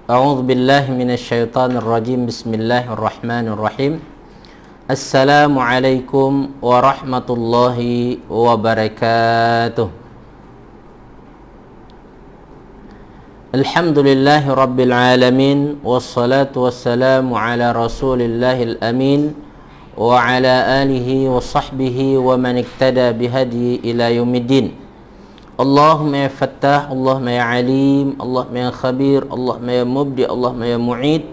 A'udzu billahi minasyaitonir rajim. Bismillahirrahmanirrahim. Assalamualaikum warahmatullahi wabarakatuh. Alhamdulillahi rabbil alamin, wassalatu wassalamu ala rasulillahil amin wa ala alihi wa sahbihi wa man iktada bihadi ila yaumiddin. Allahumma ya Fattah, Allahumma ya Alim, Allahumma ya Khabir, Allahumma ya Mubdi, Allahumma ya Mu'id.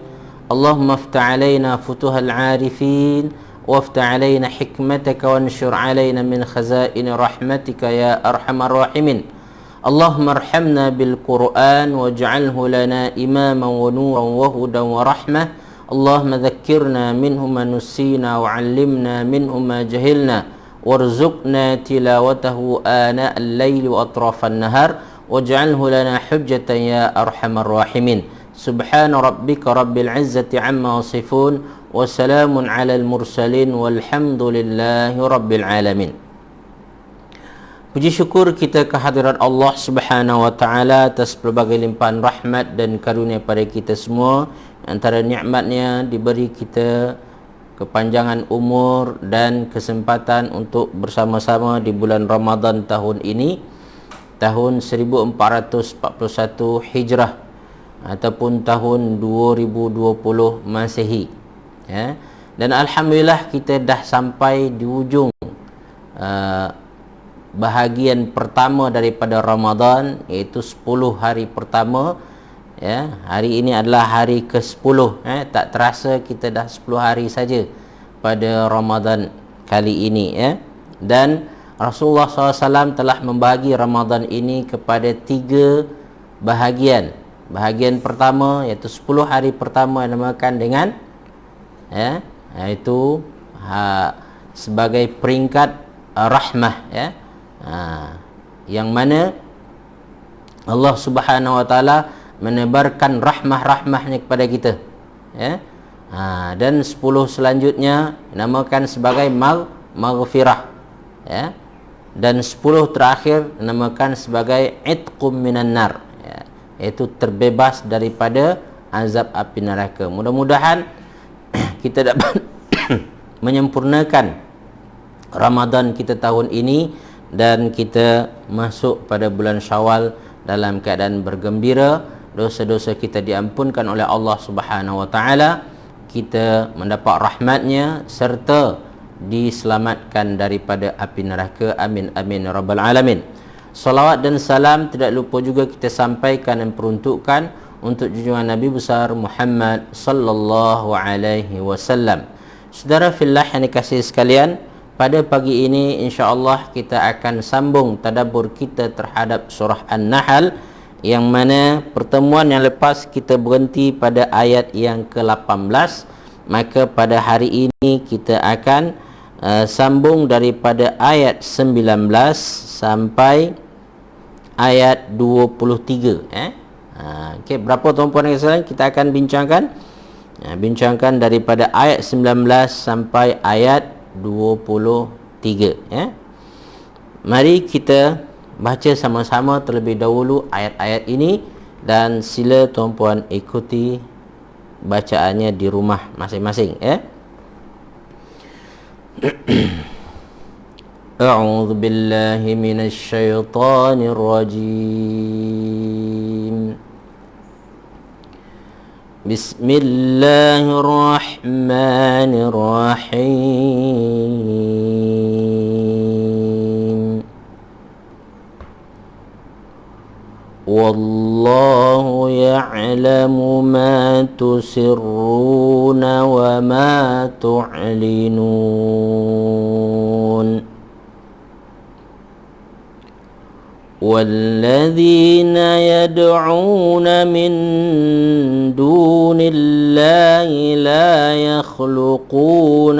Allahumma aftah alaina futuhal arifin, waftah alaina hikmataka, wanshur alaina min khazaini rahmatika ya arhamar rahimin. Allahumma arhamna bil Qur'an waj'alhu lana imaman wa nuran wa hudan wa rahmah. Allahumma dhakkirna minhu ma nusina wa 'allimna minhu ma jahilna. Warzuqna tilawatahu ana al-laili wa atrafan nahar waj'alhu lana hujjatan ya arhamar rahimin. Subhana rabbika rabbil izzati amma yasifun wa salamun alal mursalin walhamdulillahi rabbil alamin. Puji syukur kita kehadirat Allah Subhanahu wa taala atas pelbagai limpahan rahmat dan karunia pada kita semua. Antara nikmatnya diberi kita kepanjangan umur dan kesempatan untuk bersama-sama di bulan Ramadan tahun ini, tahun 1441 Hijrah ataupun tahun 2020 Masehi, ya. Dan alhamdulillah kita dah sampai di ujung bahagian pertama daripada Ramadan, iaitu 10 hari pertama. Ya, hari ini adalah hari ke-10. Tak terasa kita dah 10 hari saja pada Ramadan kali ini, ya. Dan Rasulullah SAW telah membahagi Ramadan ini kepada 3 bahagian. Bahagian pertama iaitu 10 hari pertama dinamakan dengan, ya, iaitu sebagai peringkat rahmah, ya. Yang mana Allah Subhanahu wa taala menebarkan rahmah-rahmahnya kepada kita, ya. Dan 10 selanjutnya dinamakan sebagai maghfirah, ya. Dan 10 terakhir dinamakan sebagai itqum minan nar, ya, iaitu terbebas daripada azab api neraka. Mudah-mudahan kita dapat menyempurnakan Ramadan kita tahun ini dan kita masuk pada bulan Syawal dalam keadaan bergembira. Dosa-dosa kita diampunkan oleh Allah Subhanahu wa taala, kita mendapat rahmatnya serta diselamatkan daripada api neraka. Amin amin rabbal alamin. Salawat dan salam tidak lupa juga kita sampaikan dan peruntukkan untuk junjungan Nabi besar Muhammad sallallahu alaihi wasallam. Saudara fillah yang dikasihi sekalian, pada pagi ini insya-Allah kita akan sambung tadabbur kita terhadap surah An-Nahl, yang mana pertemuan yang lepas kita berhenti pada ayat yang ke-18. Maka pada hari ini kita akan sambung daripada ayat 19 sampai ayat 23. Okey, berapa tuan-puan dan sekalian kita akan bincangkan daripada ayat 19 sampai ayat 23, ya. Mari kita baca sama-sama terlebih dahulu ayat-ayat ini dan sila tuan-puan ikuti bacaannya di rumah masing-masing, ya. A'udzu billahi minasy syaithanir rajim. Bismillahirrahmanirrahim. Wallahu ya'lamu ma tusirruna wa ma tu'linun. والذين يدعون من دون الله لا يخلقون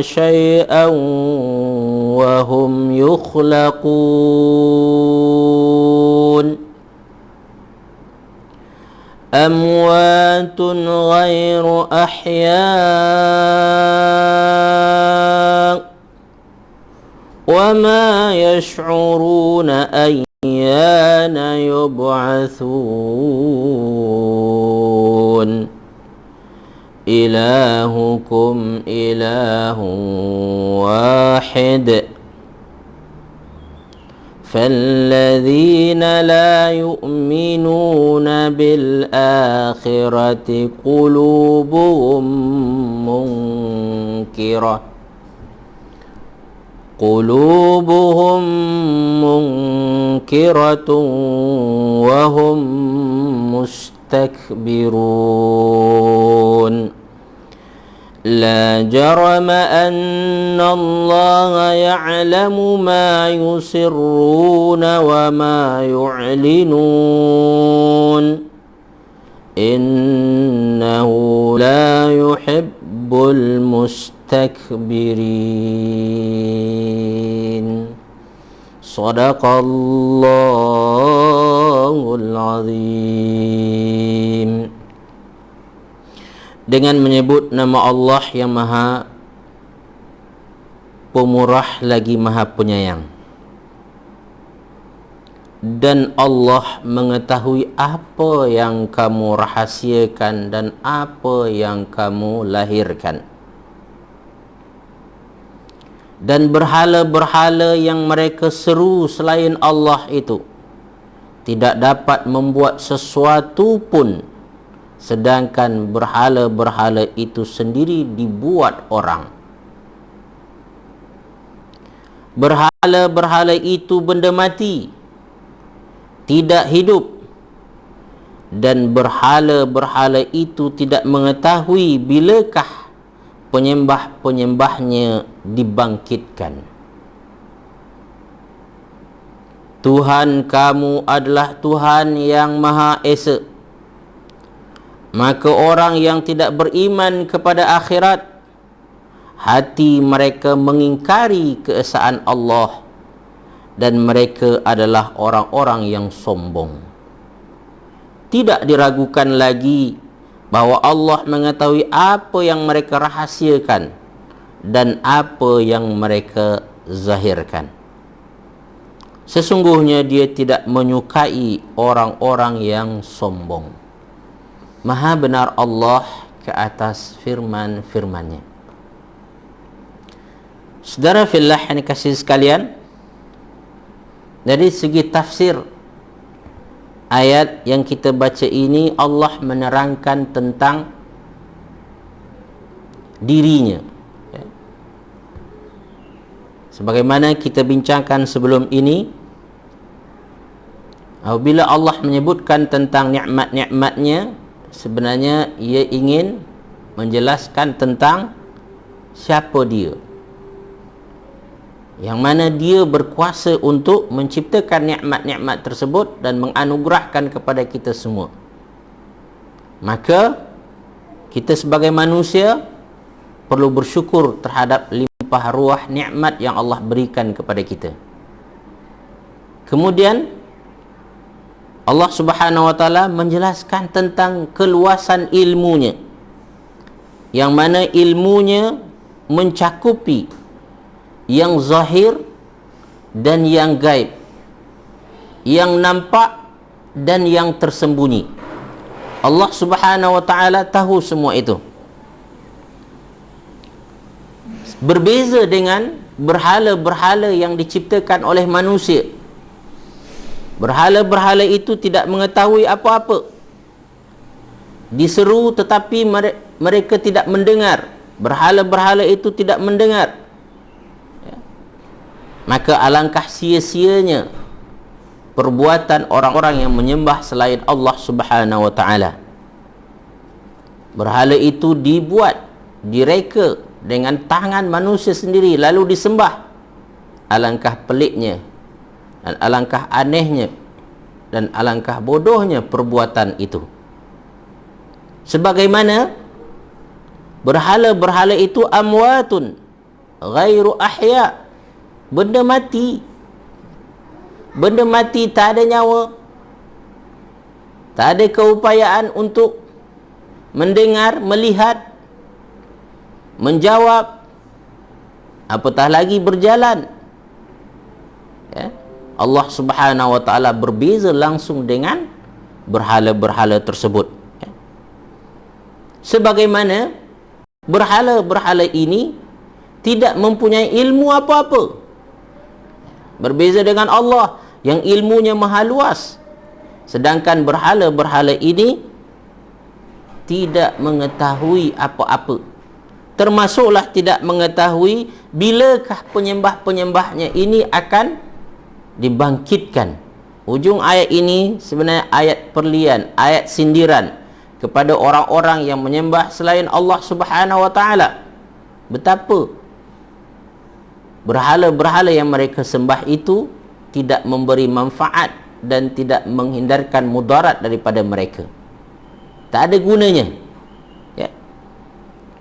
شيئا وهم يخلقون أموات غير أحياء وما يشعرون أيان يبعثون إلهكم إله واحد فالذين لا يؤمنون بالآخرة قلوبهم منكرة وهم مستكبرون لا جرم أن الله يعلم ما يسرون وما يعلنون إنه لا يحب المستكبرين صدق الله العظيم. Dengan menyebut nama Allah yang Maha Pemurah lagi Maha Penyayang. Dan Allah mengetahui apa yang kamu rahasiakan dan apa yang kamu lahirkan. Dan berhala-berhala yang mereka seru selain Allah itu tidak dapat membuat sesuatu pun, sedangkan berhala-berhala itu sendiri dibuat orang. Berhala-berhala itu benda mati, tidak hidup, dan berhala-berhala itu tidak mengetahui bilakah penyembah-penyembahnya dibangkitkan. Tuhan kamu adalah Tuhan yang Maha Esa. Maka orang yang tidak beriman kepada akhirat, hati mereka mengingkari keesaan Allah, dan mereka adalah orang-orang yang sombong. Tidak diragukan lagi bahawa Allah mengetahui apa yang mereka rahasiakan dan apa yang mereka zahirkan. Sesungguhnya Dia tidak menyukai orang-orang yang sombong. Maha benar Allah ke atas firman-firman-Nya. Saudara fillah yang dikasihi sekalian, dari segi tafsir ayat yang kita baca ini, Allah menerangkan tentang dirinya. Sebagaimana kita bincangkan sebelum ini, apabila Allah menyebutkan tentang nikmat-nikmat-Nya, sebenarnya Ia ingin menjelaskan tentang siapa Dia, yang mana Dia berkuasa untuk menciptakan nikmat-nikmat tersebut dan menganugerahkan kepada kita semua. Maka kita sebagai manusia perlu bersyukur terhadap limpah ruah nikmat yang Allah berikan kepada kita. Kemudian Allah Subhanahu wa taala menjelaskan tentang keluasan ilmunya, yang mana ilmunya mencakupi yang zahir dan yang gaib, yang nampak dan yang tersembunyi. Allah Subhanahu wa taala tahu semua itu. Berbeza dengan berhala-berhala yang diciptakan oleh manusia. Berhala-berhala itu tidak mengetahui apa-apa. Diseru tetapi mereka tidak mendengar. Berhala-berhala itu tidak mendengar. Maka alangkah sia-sianya perbuatan orang-orang yang menyembah selain Allah Subhanahu wa taala. Berhala itu dibuat, direka dengan tangan manusia sendiri lalu disembah. Alangkah peliknya dan alangkah anehnya dan alangkah bodohnya perbuatan itu. Sebagaimana berhala-berhala itu amwatun ghairu ahya, benda mati. Benda mati tak ada nyawa, tak ada keupayaan untuk mendengar, melihat, menjawab, apatah lagi berjalan. Allah Subhanahu wa taala berbeza langsung dengan berhala-berhala tersebut. Sebagaimana berhala-berhala ini tidak mempunyai ilmu apa-apa. Berbeza dengan Allah yang ilmunya maha luas. Sedangkan berhala-berhala ini tidak mengetahui apa-apa. Termasuklah tidak mengetahui bilakah penyembah-penyembahnya ini akan dibangkitkan. Ujung ayat ini sebenarnya ayat perlian, ayat sindiran kepada orang-orang yang menyembah selain Allah Subhanahu wa taala. Betapa berhala-berhala yang mereka sembah itu tidak memberi manfaat dan tidak menghindarkan mudarat daripada mereka. Tak ada gunanya. Ya.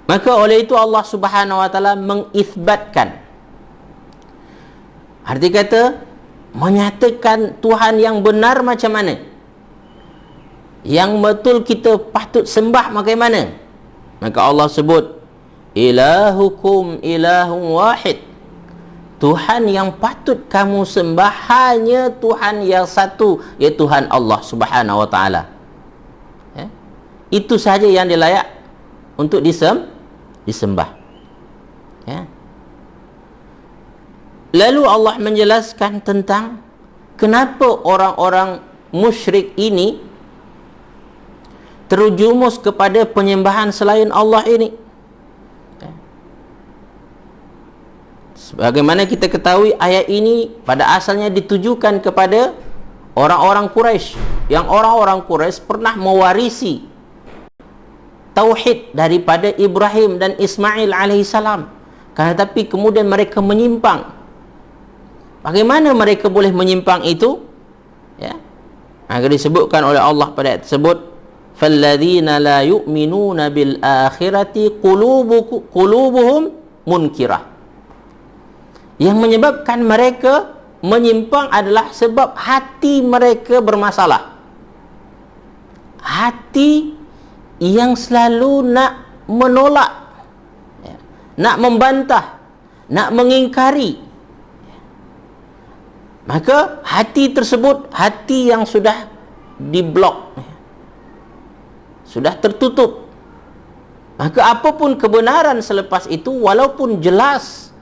Maka oleh itu Allah Subhanahu wa taala mengisbatkan. Arti kata menyatakan Tuhan yang benar macam mana, yang betul kita patut sembah bagaimana. Maka Allah sebut ilahukum ilahun wahid, Tuhan yang patut kamu sembah hanya Tuhan yang satu, iaitu Tuhan Allah Subhanahu wa taala. Ya? Itu sahaja yang dilayak untuk disembah. Ya. Lalu Allah menjelaskan tentang kenapa orang-orang musyrik ini terjumus kepada penyembahan selain Allah ini. Sebagaimana kita ketahui, ayat ini pada asalnya ditujukan kepada orang-orang Quraisy, yang orang-orang Quraisy pernah mewarisi tauhid daripada Ibrahim dan Ismail alaihissalam. Tapi kemudian mereka menyimpang. Bagaimana mereka boleh menyimpang itu? Ya. Maka disebutkan oleh Allah pada ayat tersebut, "Falladzina la yu'minuna bil akhirati qulubuhum munkirah." Yang menyebabkan mereka menyimpang adalah sebab hati mereka bermasalah. Hati yang selalu nak menolak, ya, nak membantah, nak mengingkari. Maka hati tersebut hati yang sudah diblok, sudah tertutup. Maka apapun kebenaran selepas itu, walaupun jelas,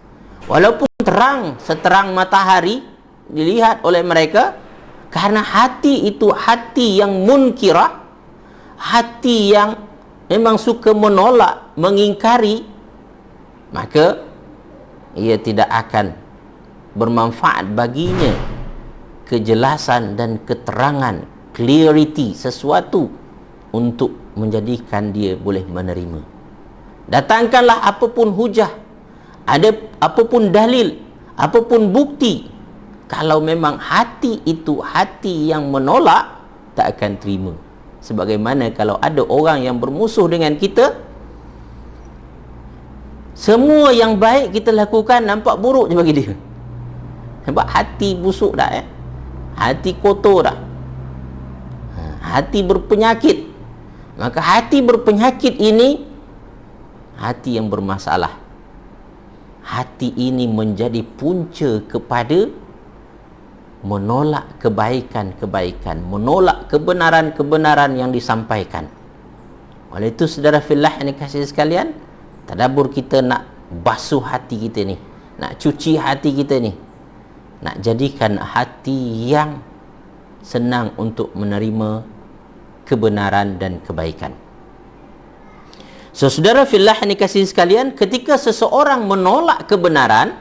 walaupun terang seterang matahari dilihat oleh mereka, karena hati itu hati yang munkirah, hati yang memang suka menolak, mengingkari, maka ia tidak akan bermanfaat baginya kejelasan dan keterangan, clarity sesuatu untuk menjadikan dia boleh menerima. Datangkanlah apapun hujah, ada apapun dalil, apapun bukti, kalau memang hati itu hati yang menolak, tak akan terima. Sebagaimana kalau ada orang yang bermusuh dengan kita, semua yang baik kita lakukan nampak buruk je bagi dia. Sebab hati busuk dah, hati kotor dah, hati berpenyakit. Maka hati berpenyakit ini hati yang bermasalah. Hati ini menjadi punca kepada menolak kebaikan-kebaikan, menolak kebenaran-kebenaran yang disampaikan. Oleh itu saudara fillah yang dikasihi sekalian, tadabbur kita nak basuh hati kita ni, nak cuci hati kita ni, nak jadikan hati yang senang untuk menerima kebenaran dan kebaikan. So, saudara fillah yang dikasihi sekalian, ketika seseorang menolak kebenaran,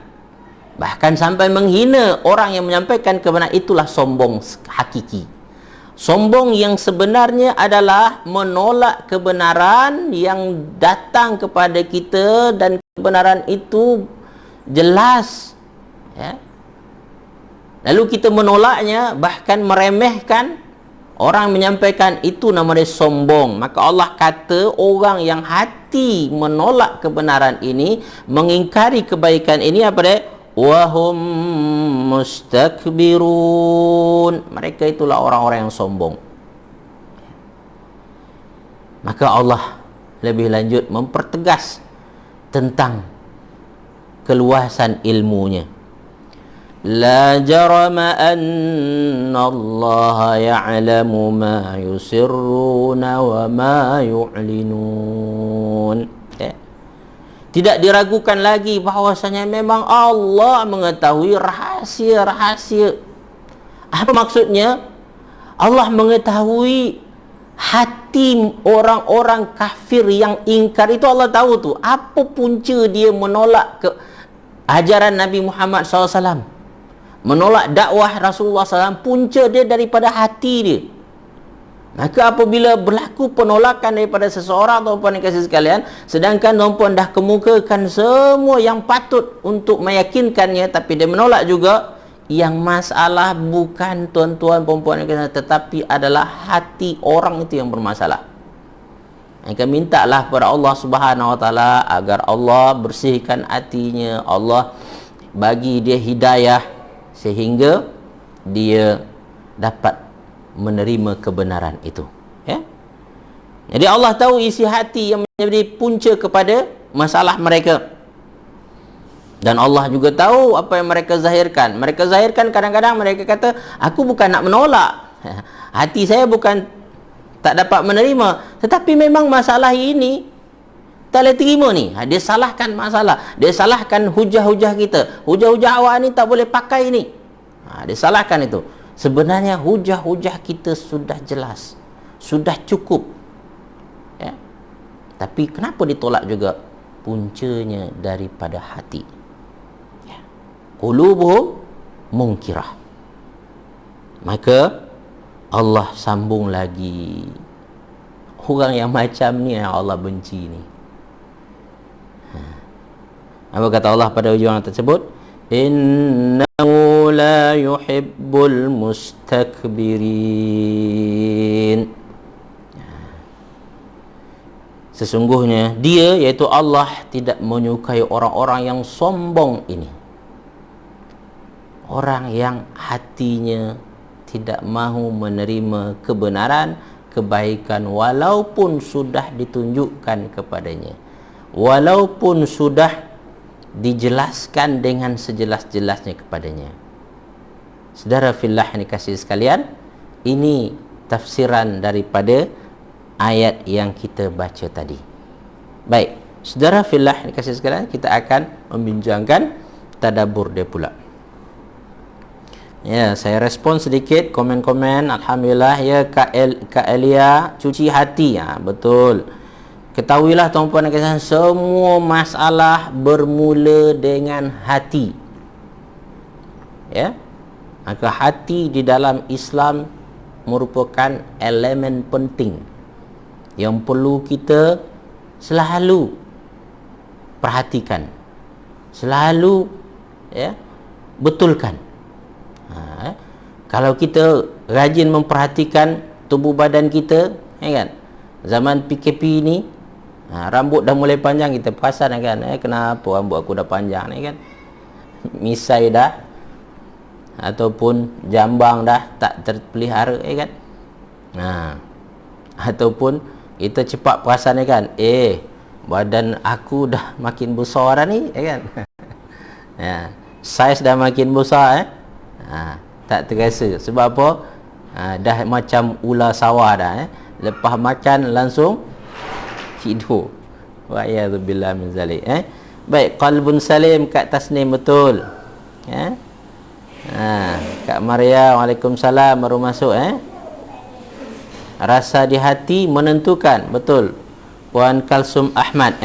bahkan sampai menghina orang yang menyampaikan kebenaran, itulah sombong hakiki. Sombong yang sebenarnya adalah menolak kebenaran yang datang kepada kita dan kebenaran itu jelas, ya. Lalu kita menolaknya, bahkan meremehkan orang menyampaikan, itu nama dia sombong. Maka Allah kata orang yang hati menolak kebenaran ini, mengingkari kebaikan ini, apa dia? Wahum mustakbirun. Mereka itulah orang-orang yang sombong. Maka Allah lebih lanjut mempertegas tentang keluasan ilmunya. La jarama anna Allah ya'lamu ma yusirruna wa ma yu'linun. Tidak diragukan lagi bahwasanya memang Allah mengetahui rahasia-rahasia. Apa maksudnya? Allah mengetahui hati orang-orang kafir yang ingkar itu. Allah tahu tu apa punca dia menolak ke ajaran Nabi Muhammad SAW, menolak dakwah Rasulullah SAW. Punca dia daripada hati dia. Maka apabila berlaku penolakan daripada seseorang atau puan kasih sekalian, sedangkan tuan-puan dah kemukakan semua yang patut untuk meyakinkannya, tapi dia menolak juga, yang masalah bukan tuan-tuan perempuan tetapi adalah hati orang itu yang bermasalah. Maka mintalah kepada Allah Subhanahu Wa Taala agar Allah bersihkan hatinya, Allah bagi dia hidayah sehingga dia dapat menerima kebenaran itu. Ya? Jadi Allah tahu isi hati yang menjadi punca kepada masalah mereka. Dan Allah juga tahu apa yang mereka zahirkan. Mereka zahirkan kadang-kadang mereka kata, aku bukan nak menolak. Hati saya bukan tak dapat menerima. Tetapi memang masalah ini tak boleh terima ni. Dia salahkan masalah. Dia salahkan hujah-hujah kita. Hujah-hujah awak ni tak boleh pakai ni. Dia salahkan itu. Sebenarnya hujah-hujah kita sudah jelas. Sudah cukup. Ya? Tapi kenapa ditolak juga? Puncanya daripada hati. Qulubuhum munkirah. Maka Allah sambung lagi. Orang yang macam ni yang Allah benci ni. Apa kata Allah pada hujung tersebut? Innahu la yuhibbul mustakbirin. Sesungguhnya dia, iaitu Allah, tidak menyukai orang-orang yang sombong ini. Orang yang hatinya tidak mahu menerima kebenaran, kebaikan, walaupun sudah ditunjukkan kepadanya, walaupun sudah dijelaskan dengan sejelas-jelasnya kepadanya. Saudara fillah yang dikasihi sekalian, ini tafsiran daripada ayat yang kita baca tadi. Baik, saudara fillah yang dikasihi sekalian, kita akan membincangkan tadabbur dia pula. Ya, saya respon sedikit komen-komen. Alhamdulillah ya, Kak Elia, cuci hati. Betul. Ketahuilah tuan-puan dan puan, semua masalah bermula dengan hati. Ya. Maka hati di dalam Islam merupakan elemen penting yang perlu kita selalu perhatikan, selalu betulkan. Kalau kita rajin memperhatikan tubuh badan kita, kan? Zaman PKP ni, rambut dah mulai panjang, kita perasan kan, kenapa rambut aku dah panjang ni kan? Misai dah, ataupun jambang dah tak terpelihara, kan? Ataupun kita cepat perasan kan, badan aku dah makin besar dah ni, kan? Saiz dah makin besar, tak terasa. Sebab apa? Dah macam ular sawah dah. Lepas makan langsung tidur. Wa a'udzubillah min zalik. Baik, qalbun salim Kak Tasnim, betul. Kak Maria, waalaikumsalam, baru masuk. Rasa di hati menentukan, betul. Puan Kalsum Ahmad.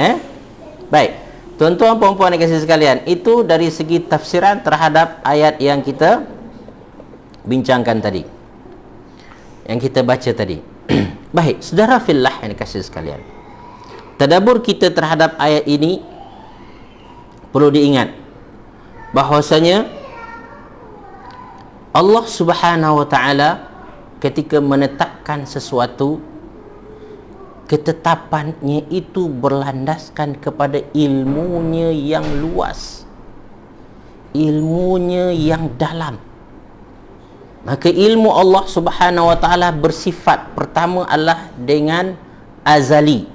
Baik, tuan-tuan puan-puan yang kasih sekalian, itu dari segi tafsiran terhadap ayat yang kita bincangkan tadi, yang kita baca tadi. Baik, saudara fillah yang dikasihi sekalian, tadabbur kita terhadap ayat ini perlu diingat bahwasanya Allah Subhanahu Wa Taala ketika menetapkan sesuatu, ketetapannya itu berlandaskan kepada ilmunya yang luas, ilmunya yang dalam. Maka ilmu Allah Subhanahu Wa Taala bersifat pertama adalah dengan azali.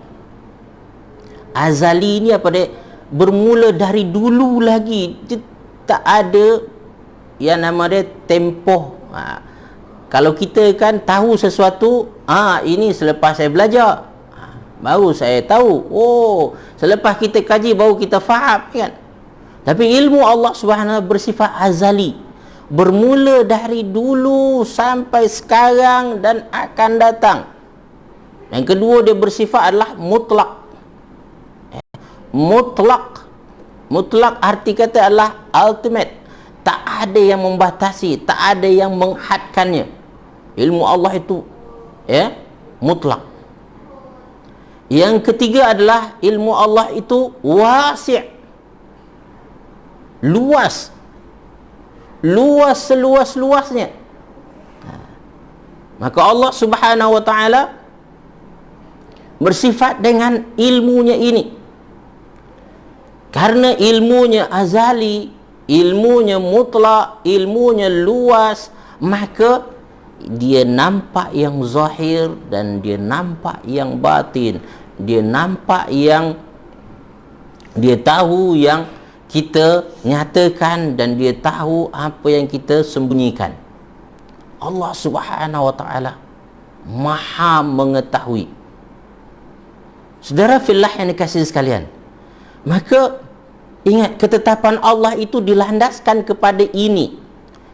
Azali ini apa dia? Bermula dari dulu lagi. Dia tak ada yang nama dia tempoh. Kalau kita kan tahu sesuatu, ini selepas saya belajar, baru saya tahu. Oh, selepas kita kaji baru kita faham, kan? Tapi ilmu Allah Subhanahu wa taala bersifat azali, bermula dari dulu sampai sekarang dan akan datang. Yang kedua, dia bersifat adalah mutlak. Mutlak arti kata adalah ultimate. Tak ada yang membatasi, tak ada yang menghadkannya. Ilmu Allah itu mutlak. Yang ketiga adalah ilmu Allah itu wasi', luas seluas-luasnya. Maka Allah Subhanahu wa taala bersifat dengan ilmunya ini. Karena ilmunya azali, ilmunya mutlak, ilmunya luas, maka dia nampak yang zahir dan dia nampak yang batin. Dia nampak yang, dia tahu yang kita nyatakan, dan dia tahu apa yang kita sembunyikan. Allah Subhanahu wa taala Maha mengetahui. Saudara fillah yang dikasihi sekalian, maka ingat, ketetapan Allah itu dilandaskan kepada ini,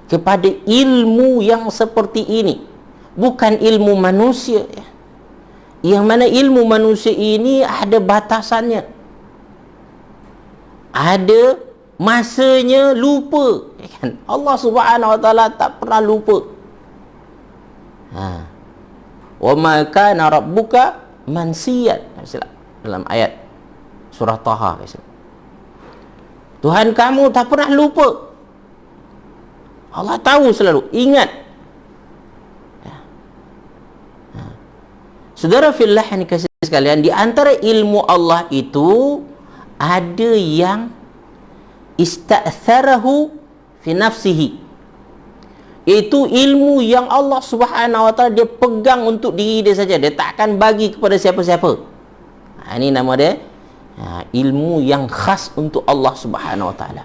kepada ilmu yang seperti ini, bukan ilmu manusia, yang mana ilmu manusia ini ada batasannya, ada masanya, lupa, kan? Allah Subhanahu wa taala tak pernah lupa. Wa ma kana rabbuka mansiyat, dalam ayat surah Taha. Tuhan kamu tak pernah lupa. Allah tahu selalu, ingat. Saudara fillah yang dikasihi sekalian, di antara ilmu Allah itu ada yang ista'tharahu fi nafsihi. Itu ilmu yang Allah Subhanahu wa taala dia pegang untuk diri dia saja, dia tak akan bagi kepada siapa-siapa. Ini nama dia ilmu yang khas untuk Allah Subhanahu wa taala.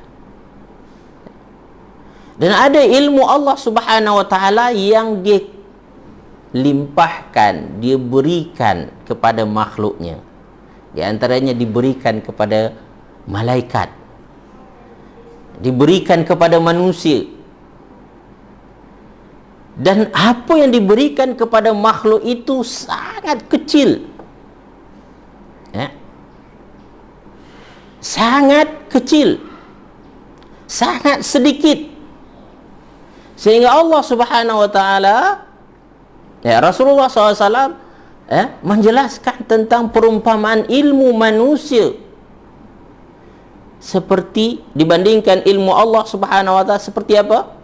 Dan ada ilmu Allah Subhanahu wa taala yang dia limpahkan, dia berikan kepada makhluknya. Di antaranya diberikan kepada malaikat, diberikan kepada manusia. Dan apa yang diberikan kepada makhluk itu sangat kecil, sangat kecil, sangat sedikit, sehingga Allah Subhanahu wa taala, Rasulullah SAW menjelaskan tentang perumpamaan ilmu manusia seperti dibandingkan ilmu Allah Subhanahu wa taala seperti apa?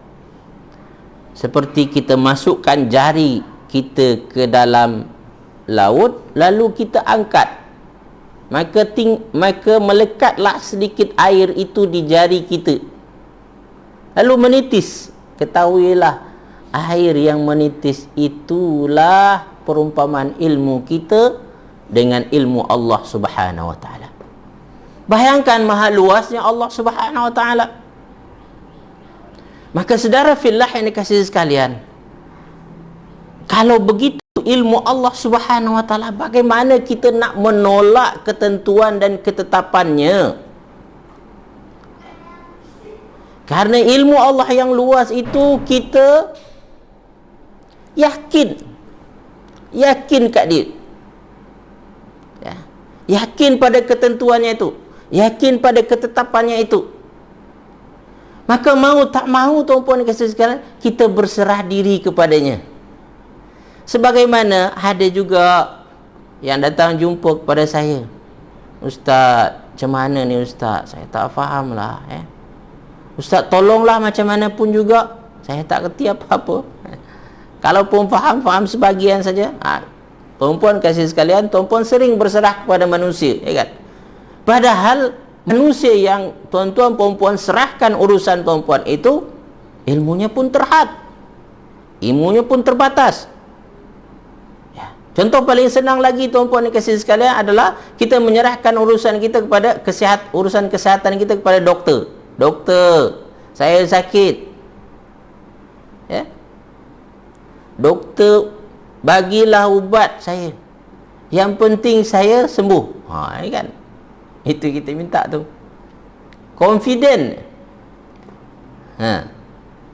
Seperti kita masukkan jari kita ke dalam laut, lalu kita angkat, maka melekatlah sedikit air itu di jari kita, lalu menitis. Ketahuilah, air yang menitis itulah perumpamaan ilmu kita dengan ilmu Allah Subhanahu wa taala. Bayangkan maha luasnya Allah Subhanahu wa taala. Maka saudara fillah yang dikasihi sekalian, kalau begitu ilmu Allah Subhanahu wa taala, bagaimana kita nak menolak ketentuan dan ketetapannya? Karena ilmu Allah yang luas itu kita yakin kat dia, yakin pada ketentuannya itu, yakin pada ketetapannya itu. Maka mau tak mau, tuan-puan kasih sekalian, kita berserah diri kepadanya. Sebagaimana ada juga yang datang jumpa kepada saya, Ustaz, macam mana ni Ustaz? Saya tak faham lah. Ustaz, tolonglah macam mana pun juga. Saya tak kerti apa-apa. Kalaupun faham sebahagian saja. Tuan-puan kasih sekalian, tuan-puan sering berserah kepada manusia, kan? Padahal manusia yang tuan-tuan puan-puan serahkan urusan tuan-puan itu, ilmunya pun terhad, ilmunya pun terbatas. Contoh paling senang lagi tuan-puan dikasih sekalian adalah kita menyerahkan urusan kita kepada urusan kesihatan kita kepada doktor. Doktor, saya sakit, doktor bagilah ubat saya, yang penting saya sembuh. Kan itu kita minta tu, confident.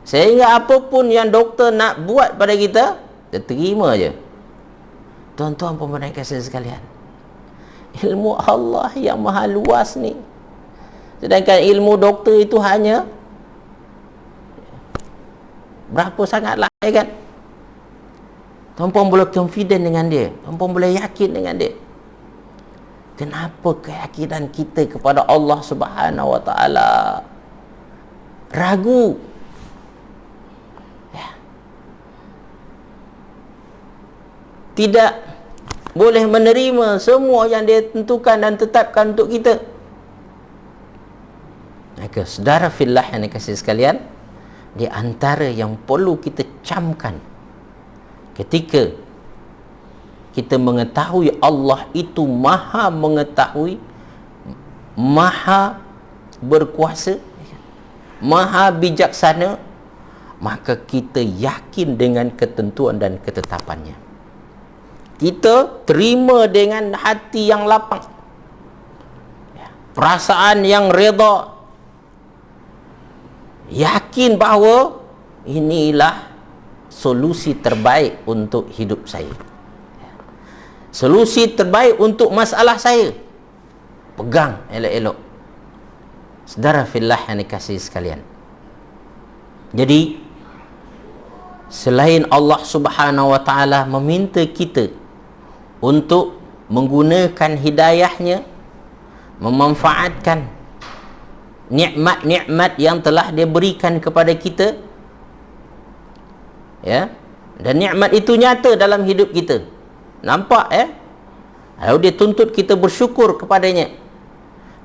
Sehingga apapun yang doktor nak buat pada kita, kita terima je. Tuan-tuan pemirsa kasih sekalian, ilmu Allah yang maha luas ni, sedangkan ilmu doktor itu hanya berapa sangatlah, kan? Tuan-puan boleh confident dengan dia, tuan-puan boleh yakin dengan dia. Kenapa keyakinan kita kepada Allah Subhanahu wa taala ragu? Tidak boleh menerima semua yang dia tentukan dan tetapkan untuk kita. Maka saudara fillah yang dikasihi sekalian, di antara yang perlu kita camkan ketika kita mengetahui Allah itu maha mengetahui, maha berkuasa, maha bijaksana, maka kita yakin dengan ketentuan dan ketetapannya. Kita terima dengan hati yang lapang, perasaan yang redha, yakin bahawa inilah solusi terbaik untuk hidup saya, solusi terbaik untuk masalah saya. Pegang elok-elok, saudara fillah yang dikasihi sekalian. Jadi selain Allah Subhanahu wa taala meminta kita untuk menggunakan hidayahnya, memanfaatkan nikmat-nikmat yang telah dia berikan kepada kita, ya, dan nikmat itu nyata dalam hidup kita, nampak, ya. Lalu dia tuntut kita bersyukur kepadanya,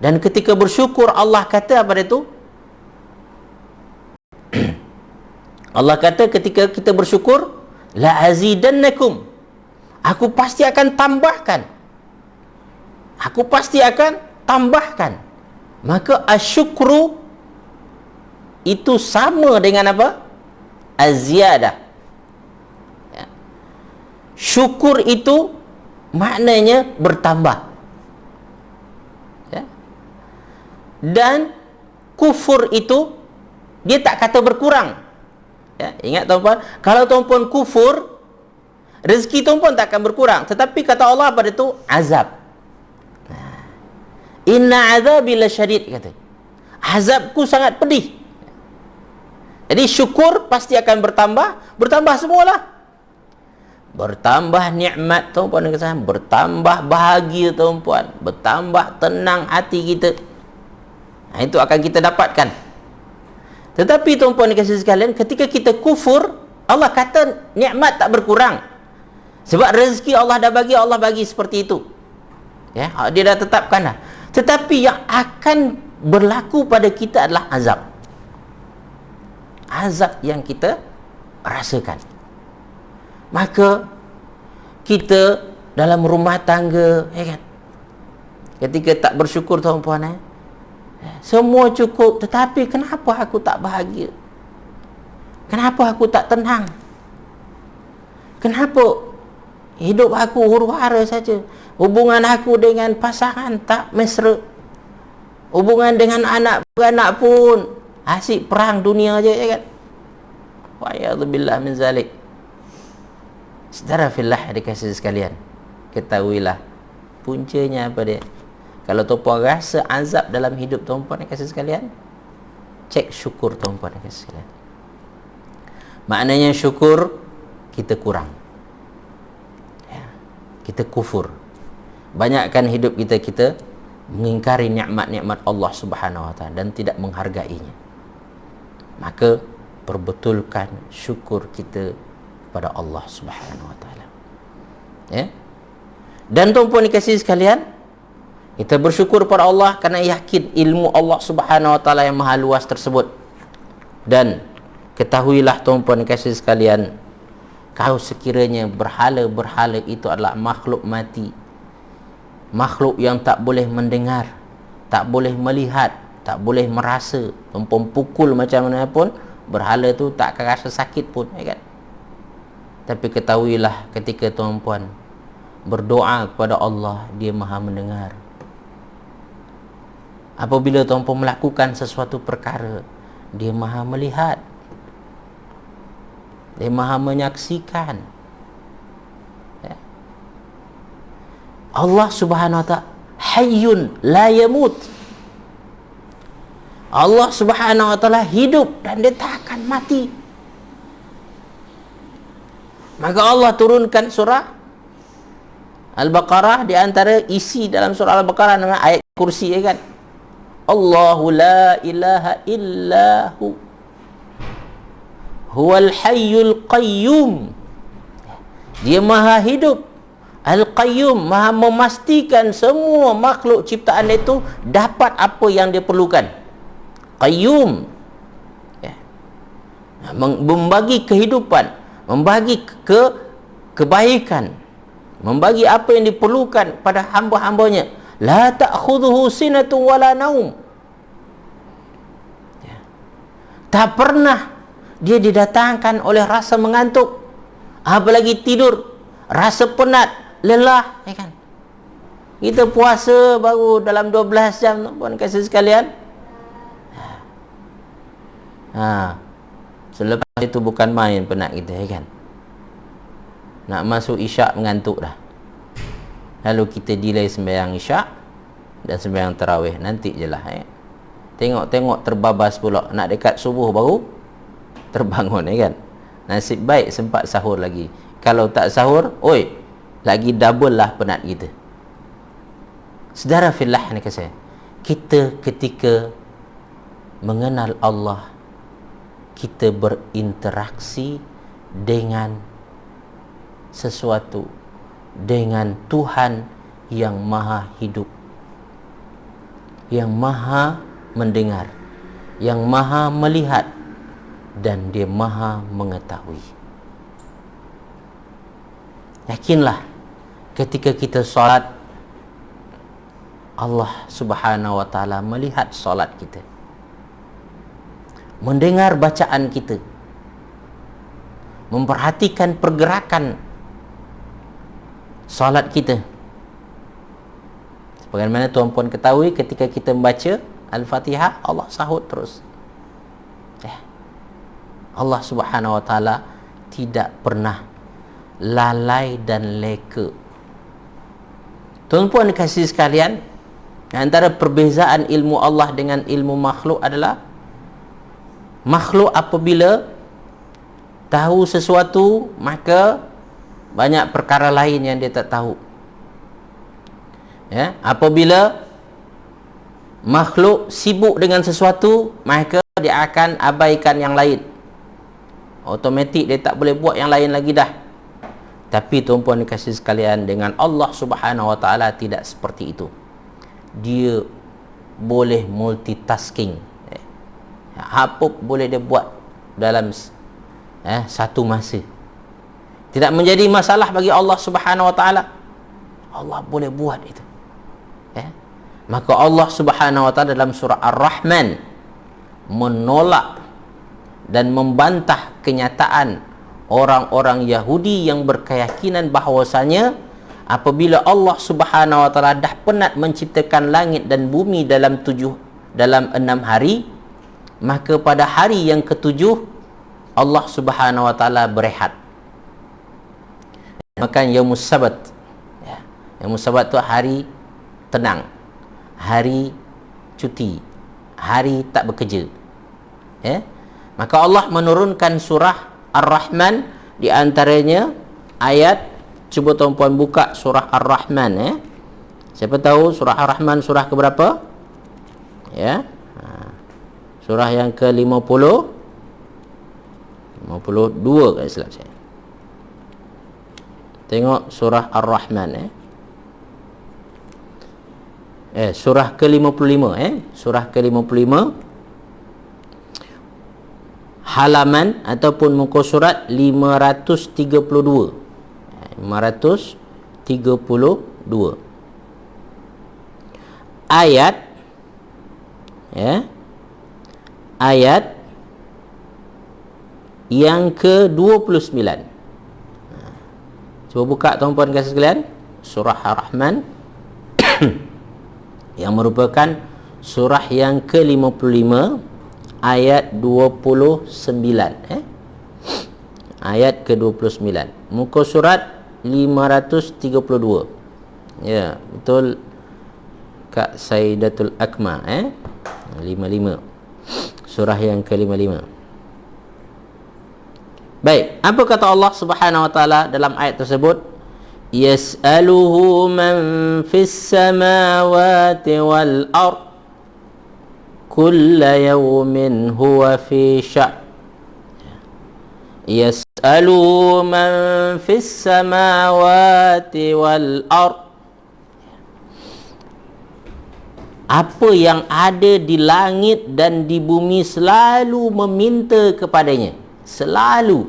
dan ketika bersyukur Allah kata apa dia tu? Allah kata ketika kita bersyukur, la azidannakum, aku pasti akan tambahkan, aku pasti akan tambahkan. Maka asyukru itu sama dengan apa? Aziyadah. Ya. Syukur itu maknanya bertambah, ya. Dan kufur itu dia tak kata berkurang, ya. Ingat tuan-puan, kalau tuan-puan kufur, rezeki tuan-puan tak akan berkurang, tetapi kata Allah pada itu azab. Inna azabi lasyadid, kata, azabku sangat pedih. Jadi syukur pasti akan bertambah semualah. Bertambah nikmat tuan-puan, bertambah bahagia tuan-puan, bertambah tenang hati kita. Itu akan kita dapatkan. Tetapi tuan-puan dikasihi sekalian, ketika kita kufur, Allah kata nikmat tak berkurang. Sebab rezeki Allah dah bagi, Allah bagi seperti itu, ya, dia dah tetapkan dah. Tetapi yang akan berlaku pada kita adalah azab. Azab yang kita rasakan. Maka kita dalam rumah tangga, ya kan, ketika tak bersyukur tuan-puan, semua cukup, tetapi kenapa aku tak bahagia? Kenapa aku tak tenang? Kenapa hidup aku huru-hara saja? Hubungan aku dengan pasangan tak mesra. Hubungan dengan anak-anak pun asyik perang dunia je, ya kan? Wa'iyadzubillah min zalik. Saudara fillah dikasihi sekalian, ketahuilah puncanya apa dia. Kalau tuan-puan rasa azab dalam hidup tuan-puan dikasihi sekalian, cek syukur tuan-puan dikasihi sekalian. Maknanya syukur kita kurang, ya, kita kufur. Banyakkan hidup kita mengingkari nikmat-nikmat Allah Subhanahu wa taala dan tidak menghargainya. Maka perbetulkan syukur kita kepada Allah Subhanahu wa taala, ya. Dan tuan-puan dikasihi sekalian, kita bersyukur kepada Allah kerana yakin ilmu Allah Subhanahu wa taala yang maha luas tersebut. Dan ketahuilah tuan-puan dikasihi sekalian, kalau sekiranya berhala-berhala itu adalah makhluk mati, makhluk yang tak boleh mendengar, tak boleh melihat, tak boleh merasa, tuan-puan pukul macam mana pun, berhala tu tak akan rasa sakit pun, ya kan? Tapi ketahuilah ketika tuan-puan berdoa kepada Allah, Dia Maha mendengar. Apabila tuan-puan melakukan sesuatu perkara, Dia Maha melihat, Dia Maha menyaksikan. Ya. Allah Subhanahu wa ta'ala hayyun la yamut. Allah Subhanahu wa ta'ala hidup dan Dia tak akan mati. Maka Allah turunkan surah Al-Baqarah. Di antara isi dalam surah Al-Baqarah nama ayat kursi, ya kan? Allahu la ilaha illahu huwal hayyul qayyum. Dia Maha hidup, Al-Qayyum, Maha memastikan semua makhluk ciptaan itu dapat apa yang dia perlukan. Qayyum, ya. Membagi kehidupan, membagi kebaikan, membagi apa yang diperlukan pada hamba-hambanya. La ta'khudhuhu sinatun wala naum. Ya. Tak pernah dia didatangkan oleh rasa mengantuk, apalagi tidur, rasa penat, lelah, ya kan? Kita puasa baru dalam 12 jam, puan kasih sekalian. Selepas itu bukan main penat kita, ya kan? Nak masuk isyak mengantuk dah. Lalu kita delay sembahyang isyak dan sembahyang tarawih, nanti je lah, ya. Tengok-tengok terbabas pula, nak dekat subuh baru terbangun, ya kan? Nasib baik sempat sahur lagi. Kalau tak sahur, oi, lagi double lah penat kita. Saudara fillah ni saya, kita ketika mengenal Allah, kita berinteraksi dengan sesuatu, dengan Tuhan yang Maha hidup, yang Maha mendengar, yang Maha melihat, dan Dia Maha mengetahui. Yakinlah ketika kita solat, Allah Subhanahu wa ta'ala melihat solat kita, mendengar bacaan kita, memperhatikan pergerakan solat kita. Sebagaimana tuan-puan ketahui, ketika kita membaca Al-Fatihah, Allah sahut terus. Allah Subhanahu wa ta'ala tidak pernah lalai dan leka. Tuan-puan kasih sekalian, antara perbezaan ilmu Allah dengan ilmu makhluk adalah, makhluk apabila tahu sesuatu, maka banyak perkara lain yang dia tak tahu. Ya, apabila makhluk sibuk dengan sesuatu, maka dia akan abaikan yang lain. Automatik dia tak boleh buat yang lain lagi dah. Tapi tuan-puan dikasih sekalian, dengan Allah Subhanahu wa ta'ala tidak seperti itu. Dia boleh multitasking. Apa boleh dia buat dalam satu masa. Tidak menjadi masalah bagi Allah Subhanahu wa ta'ala. Allah boleh buat itu. Maka Allah Subhanahu wa ta'ala dalam surah Ar-Rahman menolak dan membantah kenyataan orang-orang Yahudi yang berkeyakinan bahawasanya apabila Allah Subhanahu wa ta'ala dah penat menciptakan langit dan bumi dalam 6 hari, maka pada hari yang ke-7 Allah Subhanahu wa ta'ala berehat. Maka Yaumus Sabat, Yaumus Sabat tu hari tenang, hari cuti, hari tak bekerja. Maka Allah menurunkan surah Ar-Rahman, di antaranya ayat, cuba tuan-puan buka surah Ar-Rahman. Siapa tahu surah Ar-Rahman surah ke berapa? Surah yang ke-50, 52 kalau silap saya. Tengok surah Ar-Rahman. Surah ke-55, surah ke-55, halaman ataupun muka surat 532. 532. Ayat ayat yang ke-29. Cuba buka tuan-puan kasih sekalian surah Ar-Rahman yang merupakan surah yang ke-55 ayat 29, ayat ke-29, muka surat 532. Ya, betul Kak Saidatul Akma, 55, surah yang ke-55. Baik, apa kata Allah Subhanahu wa taala dalam ayat tersebut? Yas'aluhu man fis samawati wal ard kulla yawmin huwa fi sya'n. Yas'aluhu man fis samawati wal ard. Apa yang ada di langit dan di bumi selalu meminta kepadanya. Selalu.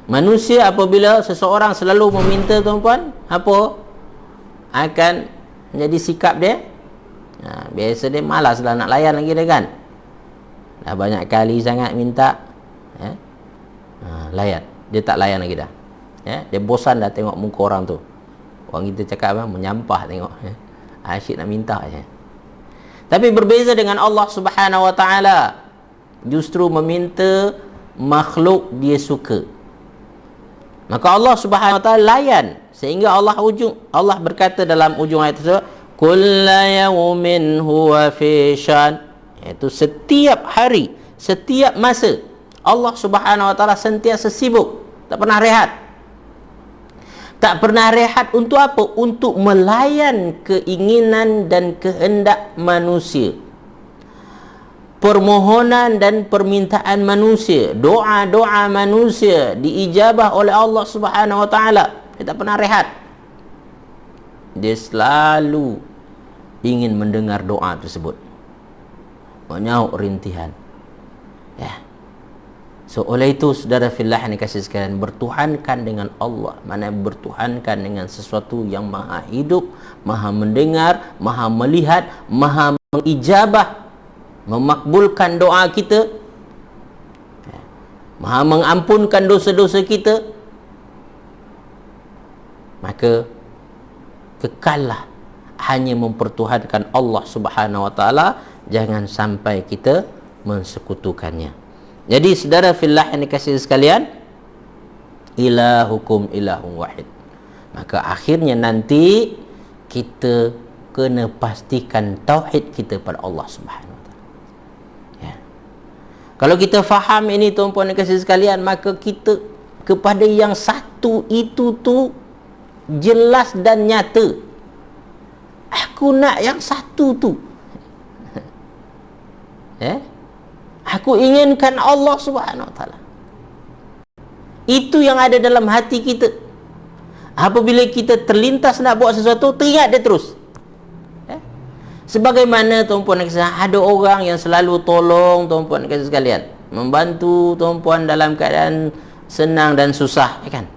Manusia apabila seseorang selalu meminta, tuan-puan, apa akan menjadi sikap dia? Biasa dia malaslah nak layan lagi dia kan. Dah banyak kali sangat minta, layan. Dia tak layan lagi dah. Dia bosan dah tengok muka orang tu. Orang kita cakap apa? Menyampah tengok. Asyik nak minta je. Tapi berbeza dengan Allah Subhanahu wa taala, justru meminta makhluk dia suka. Maka Allah Subhanahu wa taala layan, sehingga Allah berkata dalam ujung ayat tersebut, kulla yawmin huwa fi sya'n. Iaitu setiap hari, setiap masa Allah Subhanahu wa taala sentiasa sibuk, tak pernah rehat. Tak pernah rehat untuk apa? Untuk melayan keinginan dan kehendak manusia. Permohonan dan permintaan manusia, doa-doa manusia diijabah oleh Allah Subhanahu wa taala. Dia tak pernah rehat. Dia selalu ingin mendengar doa tersebut. Menyauk rintihan. So oleh itu saudara fillah yang dikasihi sekalian, bertuhankan dengan Allah, mana bertuhankan dengan sesuatu yang maha hidup, maha mendengar, maha melihat, maha mengijabah, memakbulkan doa kita, maha mengampunkan dosa-dosa kita. Maka kekallah hanya mempertuhankan Allah Subhanahu wa taala, jangan sampai kita mensekutukannya. Jadi saudara fillah yang dikasihi sekalian, ilahukum ilahun wahid. Maka akhirnya nanti kita kena pastikan tauhid kita pada Allah Subhanahu wa taala. Kalau kita faham ini tuan-puan dan dikasihi sekalian, maka kita kepada yang satu itu tu jelas dan nyata. Aku nak yang satu tu. Aku inginkan Allah Subhanahu wa taala. Itu yang ada dalam hati kita. Apabila kita terlintas nak buat sesuatu, teringat dia terus. Sebagaimana tuan-puan dan sekalian, ada orang yang selalu tolong tuan-puan dan sekalian, membantu tuan-puan dalam keadaan senang dan susah, kan?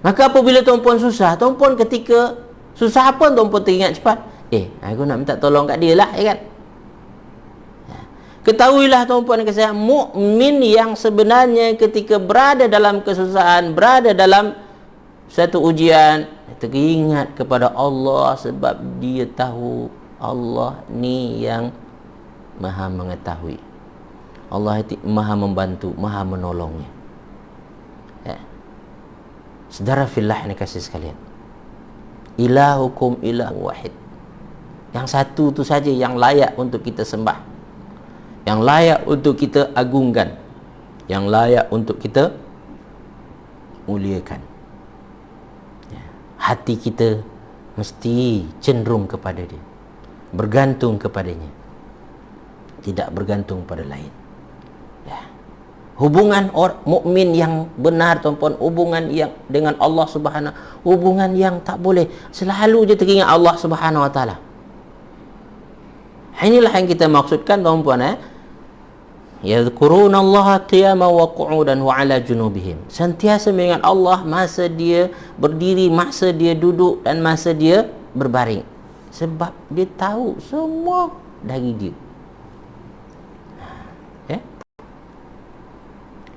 Maka apabila tuan-puan susah, tuan-puan ketika susah apa tuan-puan teringat cepat? Aku nak minta tolong kat dia lah, kan? Ketahuilah tuan-puan dan sekalian, mukmin yang sebenarnya ketika berada dalam kesusahan, berada dalam satu ujian, teringat kepada Allah, sebab dia tahu Allah ni yang maha mengetahui. Allah itu maha membantu, maha menolongnya. Saudara fillah yang dikasihi sekalian, ilahukum ilahu wahid. Yang satu tu saja yang layak untuk kita sembah, yang layak untuk kita agungkan, yang layak untuk kita muliakan. Hati kita mesti cenderung kepada dia, bergantung kepadanya, tidak bergantung pada lain. Hubungan orang mukmin yang benar tuan-puan, hubungan yang dengan Allah Subhanahu, hubungan yang tak boleh selalu je teringat Allah Subhanahu wa taala. Inilah yang kita maksudkan tuan-puan, yadhkuruna Allah qiyaman wa qu'udan wa ala junubihim. Sentiasa mengingat Allah masa dia berdiri, masa dia duduk dan masa dia berbaring. Sebab dia tahu semua dari dia.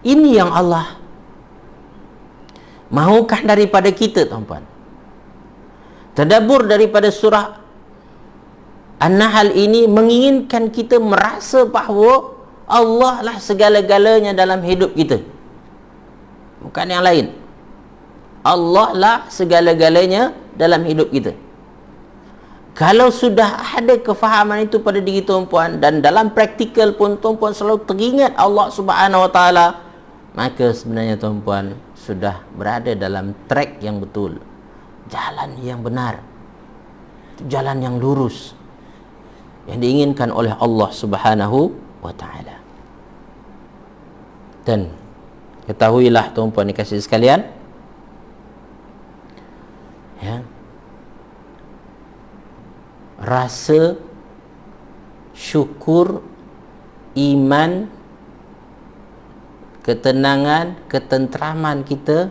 Ini yang Allah mahukan daripada kita, tuan-puan. Tadabbur daripada surah An-Nahl ini menginginkan kita merasa bahawa Allah lah segala-galanya dalam hidup kita, bukan yang lain. Allah lah segala-galanya dalam hidup kita. Kalau sudah ada kefahaman itu pada diri tuan-puan, dan dalam praktikal pun tuan-puan selalu teringat Allah Subhanahu Wa Taala, maka sebenarnya tuan-puan sudah berada dalam track yang betul, jalan yang benar, jalan yang lurus yang diinginkan oleh Allah Subhanahu Wa Taala. Dan ketahuilah tuan-puan dikasihi sekalian, ya, rasa syukur, iman, ketenangan, ketenteraman kita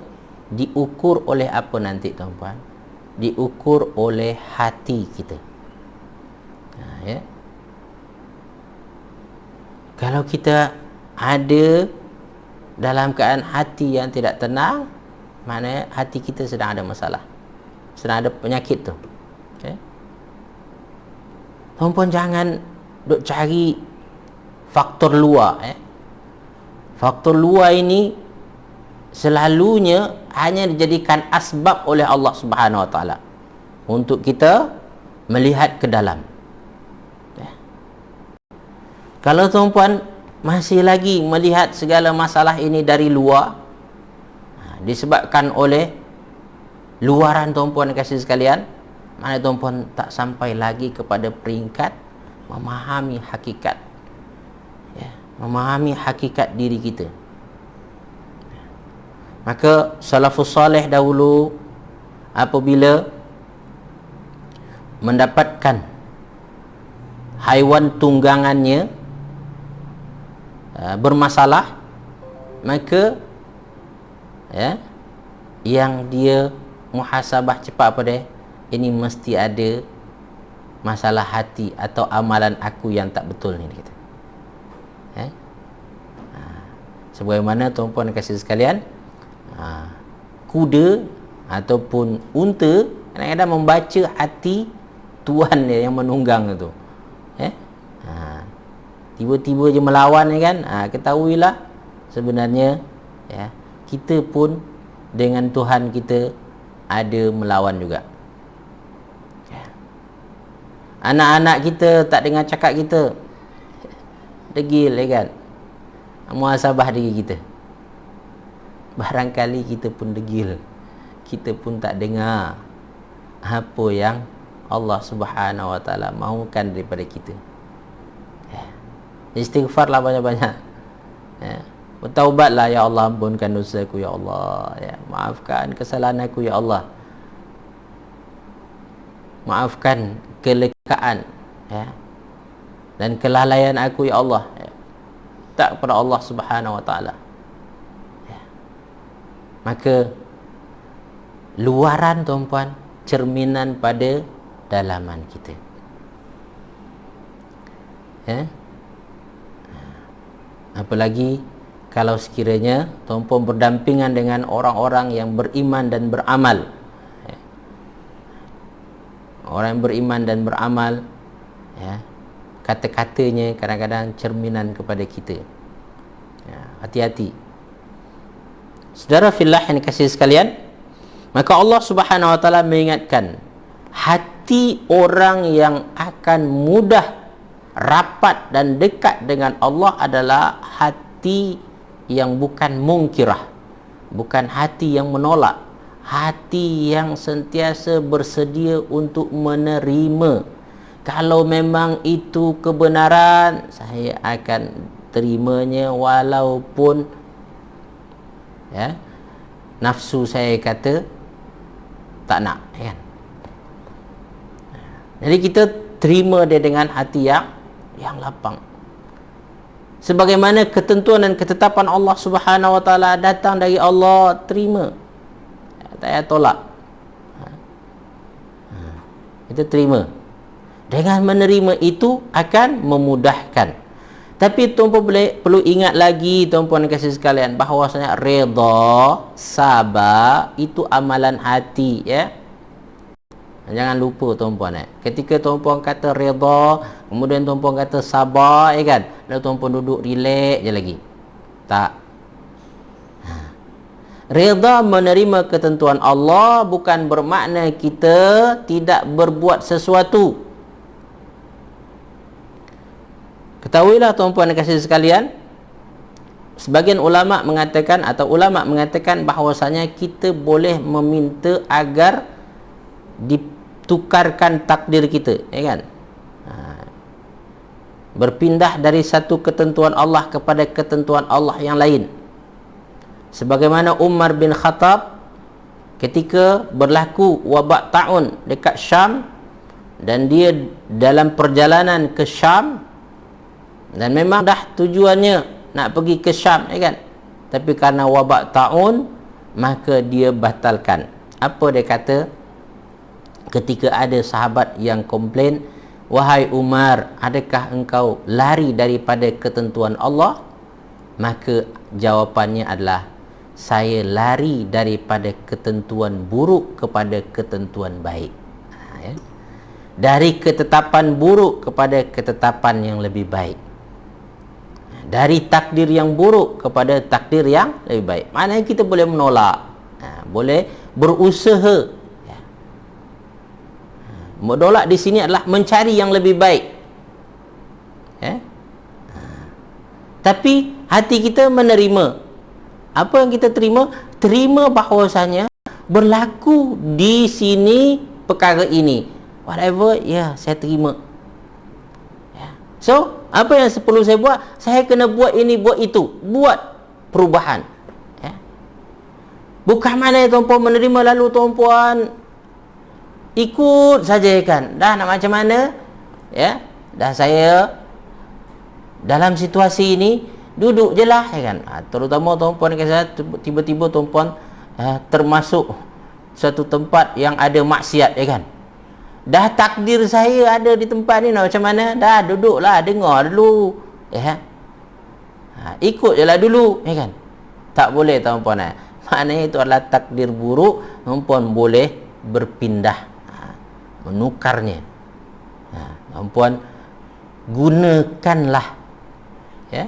diukur oleh apa nanti, tuan-puan? Diukur oleh hati kita. Ya. Kalau kita ada dalam keadaan hati yang tidak tenang, maknanya hati kita sedang ada masalah, sedang ada penyakit tu. Okay? Tuan-puan jangan duk cari faktor luar. Faktor luar ini selalunya hanya dijadikan asbab oleh Allah Subhanahu Wa Taala untuk kita melihat ke dalam. Kalau tuan-puan masih lagi melihat segala masalah ini dari luar, disebabkan oleh luaran, tuan-puan kasih sekalian, mana tuan-puan tak sampai lagi kepada peringkat memahami hakikat, ya, memahami hakikat diri kita. Maka salafus salih dahulu apabila mendapatkan haiwan tunggangannya bermasalah, maka ya, yang dia muhasabah cepat pada ini mesti ada masalah hati atau amalan aku yang tak betul ni, kita. Sebagaimana tuan-puan kasih sekalian, kuda ataupun unta kadang-kadang membaca hati tuan dia yang menunggang itu. Tiba-tiba je melawan ni kan, ketahuilah sebenarnya, ya, kita pun dengan Tuhan kita ada melawan juga. Ya. Anak-anak kita tak dengar cakap kita, degil, ya kan? Muhasabah diri kita. Barangkali kita pun degil, kita pun tak dengar apa yang Allah Subhanahu Wa Taala mahukan daripada kita. Istighfarlah banyak-banyak, ya. Bertaubatlah, ya Allah, ampunkan dosaku, ya Allah, ya. Maafkan kesalahan aku, ya Allah. Maafkan kelekaan, ya, dan kelalaian aku, ya Allah, ya. Tak kepada Allah Subhanahu Wa Taala, ya. Maka luaran, tuan-puan, cerminan pada dalaman kita, ya. Apalagi kalau sekiranya tuan-puan berdampingan dengan orang-orang yang beriman dan beramal. Orang yang beriman dan beramal, ya, kata-katanya kadang-kadang cerminan kepada kita. Ya, hati-hati. Saudara fillah yang dikasihi sekalian, maka Allah Subhanahu Wa Taala mengingatkan, hati orang yang akan mudah rapat dan dekat dengan Allah adalah hati yang bukan mungkirah, bukan hati yang menolak, hati yang sentiasa bersedia untuk menerima. Kalau memang itu kebenaran, saya akan terimanya walaupun, ya, nafsu saya kata tak nak, kan? Jadi kita terima dia dengan hati yang lapang. Sebagaimana ketentuan dan ketetapan Allah Subhanahu Wa Taala datang dari Allah, terima, tak payah tolak. Kita terima. Dengan menerima itu akan memudahkan. Tapi tuan-puan perlu ingat lagi, tuan-puan kasih sekalian, bahawasanya redha, sabar itu amalan hati, ya. Jangan lupa tuan-puan, ketika tuan-puan kata redha, kemudian tuan-puan kata sabar, ya kan, lalu tuan-puan duduk relax je lagi. Tak. Redha menerima ketentuan Allah bukan bermakna kita tidak berbuat sesuatu. Ketahuilah tuan-puan dan kasih sekalian, sebagian ulama mengatakan bahawasanya kita boleh meminta agar ditukarkan takdir kita, ya kan? Berpindah dari satu ketentuan Allah kepada ketentuan Allah yang lain. Sebagaimana Umar bin Khattab ketika berlaku wabak ta'un dekat Syam, dan dia dalam perjalanan ke Syam, dan memang dah tujuannya nak pergi ke Syam, ya kan, tapi karena wabak ta'un maka dia batalkan. Apa dia kata ketika ada sahabat yang komplain, "Wahai Umar, adakah engkau lari daripada ketentuan Allah?" Maka jawapannya adalah, saya lari daripada ketentuan buruk kepada ketentuan baik. Ya. Dari ketetapan buruk kepada ketetapan yang lebih baik. Dari takdir yang buruk kepada takdir yang lebih baik. Maknanya kita boleh menolak, boleh berusaha. Ya. Menolak di sini adalah mencari yang lebih baik. Ya. Tapi hati kita menerima. Apa yang kita terima? Terima bahawasanya berlaku di sini perkara ini. Whatever, ya, saya terima. Ya. So, apa yang perlu saya buat? Saya kena buat ini, buat itu. Buat perubahan. Ya. Bukan mana tuan-puan menerima lalu tuan-puan ikut saja, kan? Dah nak macam mana? Ya. Dah saya dalam situasi ini duduk je lah, ya kan. Terutama tuan-puan kata tiba-tiba tuan-puan termasuk satu tempat yang ada maksiat, ya kan. Dah takdir saya ada di tempat ni, nak macam mana? Dah duduklah, dengar dulu, ya. Ikut je lah dulu, ya kan. Tak boleh tuan-puan. Maknanya itu adalah takdir buruk. Tuan-puan boleh berpindah, menukarnya. Tuan-puan gunakanlah, ya,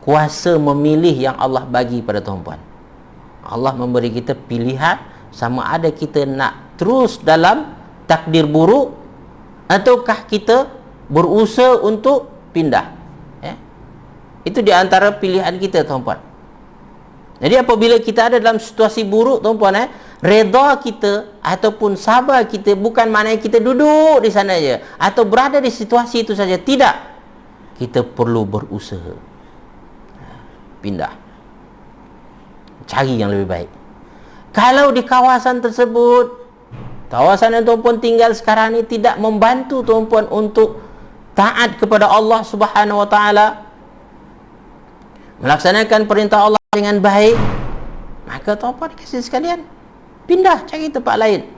kuasa memilih yang Allah bagi pada tuan-puan. Allah memberi kita pilihan, sama ada kita nak terus dalam takdir buruk ataukah kita berusaha untuk pindah. Ya. Itu di antara pilihan kita, tuan-puan. Jadi apabila kita ada dalam situasi buruk, tuan-puan, redha kita ataupun sabar kita bukan maknanya kita duduk di sana je atau berada di situasi itu saja. Tidak. Kita perlu berusaha pindah, cari yang lebih baik. Kalau di kawasan tersebut, kawasan yang tuan-puan tinggal sekarang ni tidak membantu tuan-puan untuk taat kepada Allah Subhanahu wa taala, melaksanakan perintah Allah dengan baik, maka tuan-puan kasih sekalian pindah, cari tempat lain.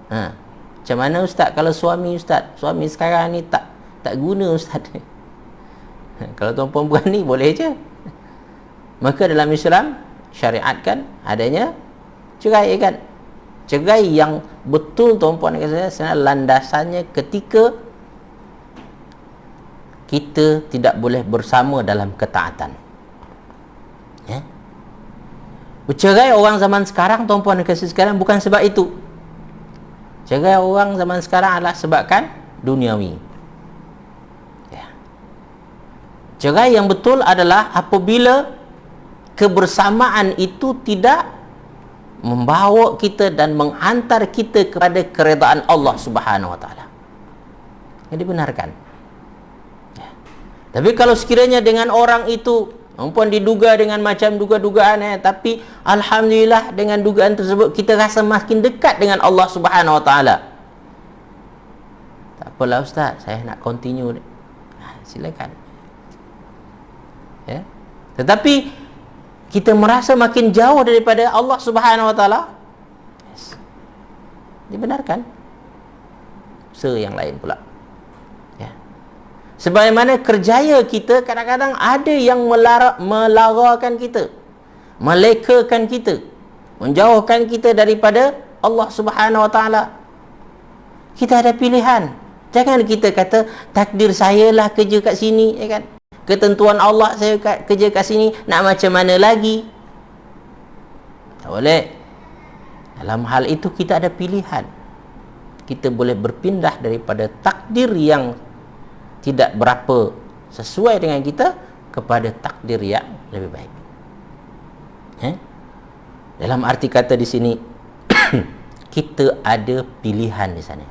Macam mana ustaz kalau suami sekarang ni tak guna ustaz? Kalau tuan-puan berani, boleh je. Maka dalam Islam syariatkan adanya cerai, kan. Cerai yang betul, tuan-puan kata saya, landasannya ketika kita tidak boleh bersama dalam ketaatan. Ya. Bercerai orang zaman sekarang, tuan-puan kasih sekarang, bukan sebab itu. Cerai orang zaman sekarang adalah sebabkan duniawi. Cerai yang betul adalah apabila kebersamaan itu tidak membawa kita dan menghantar kita kepada keredaan Allah Subhanahu wa taala. Yang dibenarkan. Ya. Tapi kalau sekiranya dengan orang itu perempuan diduga dengan macam duga-dugaan, tapi alhamdulillah dengan dugaan tersebut kita rasa makin dekat dengan Allah Subhanahu wa taala. Tak apalah ustaz, saya nak continue. Silakan. Ya. Tetapi kita merasa makin jauh daripada Allah Subhanahu wa taala, yes, dibenarkan. Yang lain pula. Ya. Sebagaimana kerjaya kita kadang-kadang ada yang melarakan kita, melekakan kita, menjauhkan kita daripada Allah Subhanahu Wa Taala. Kita ada pilihan. Jangan kita kata takdir saya lah kerja kat sini, ya kan? Ketentuan Allah saya kerja kat sini, nak macam mana lagi? Tak boleh. Dalam hal itu kita ada pilihan. Kita boleh berpindah daripada takdir yang tidak berapa sesuai dengan kita kepada takdir yang lebih baik. Dalam arti kata di sini kita ada pilihan di sana.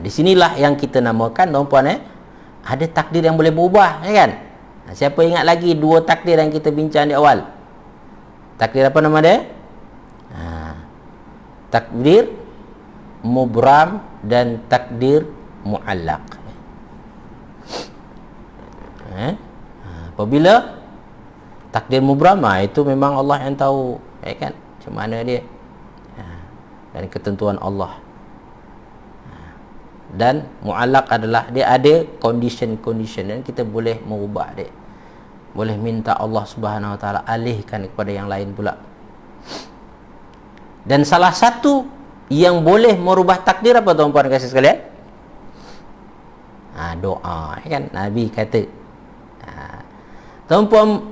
Di sinilah yang kita namakan, tuan-puan, ada takdir yang boleh berubah, ya kan? Siapa ingat lagi dua takdir yang kita bincang di awal? Takdir apa nama dia? Takdir mubram dan takdir muallaq. Apabila takdir mubram, itu memang Allah yang tahu, ya kan, macam mana dia, dan ketentuan Allah. Dan muallaq adalah dia ada condition dan kita boleh mengubah dia, boleh minta Allah Subhanahu Wa Taala alihkan kepada yang lain pula. Dan salah satu yang boleh merubah takdir apa, tuan-puan kasih sekalian? Doa, ya kan? Nabi kata, tuan-puan,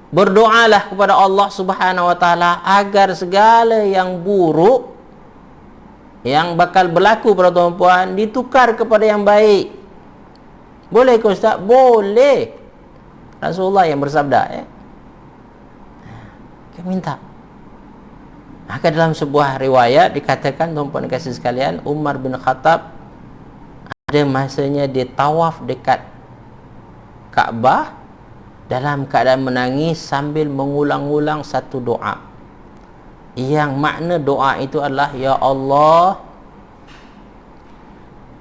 berdoalah kepada Allah Subhanahu Wa Taala agar segala yang buruk yang bakal berlaku pada tuan-puan ditukar kepada yang baik. Boleh ke Ustaz? Boleh. Rasulullah yang bersabda, ya. Kita minta. Maka dalam sebuah riwayat dikatakan, tuan-puan kasih sekalian, Umar bin Khattab ada masanya dia tawaf dekat Kaabah dalam keadaan menangis sambil mengulang-ulang satu doa, yang makna doa itu adalah, ya Allah,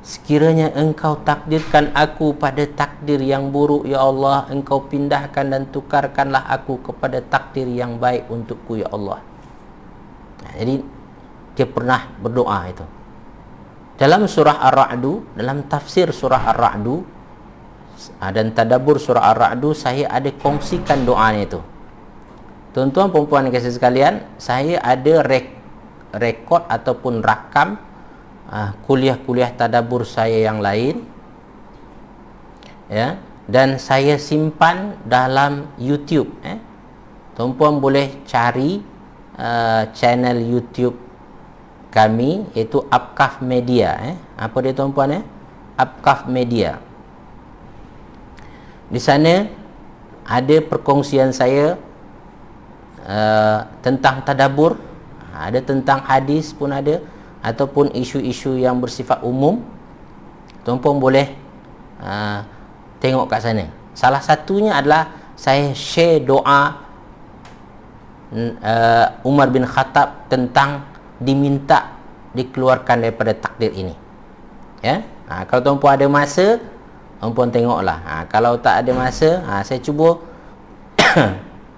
sekiranya engkau takdirkan aku pada takdir yang buruk, ya Allah, engkau pindahkan dan tukarkanlah aku kepada takdir yang baik untukku, ya Allah. Jadi dia pernah berdoa itu. Dalam surah Ar-Ra'du, dalam tafsir surah Ar-Ra'du dan tadabbur surah Ar-Ra'du, saya ada kongsikan doanya itu. Tuan-tuan, perempuan kasih sekalian, saya ada rekod ataupun rakam kuliah-kuliah tadabbur saya yang lain, ya, dan saya simpan dalam YouTube. Tuan-puan boleh cari channel YouTube kami, iaitu Apkaf Media. Apa dia, tuan-puan? Apkaf Media. Di sana ada perkongsian saya tentang tadabbur, ada tentang hadis pun ada, ataupun isu-isu yang bersifat umum. Tuan-puan boleh tengok kat sana. Salah satunya adalah saya share doa Umar bin Khattab tentang diminta dikeluarkan daripada takdir ini, ya. Kalau tuan-puan ada masa, tuan-puan tengoklah. Kalau tak ada masa, saya cuba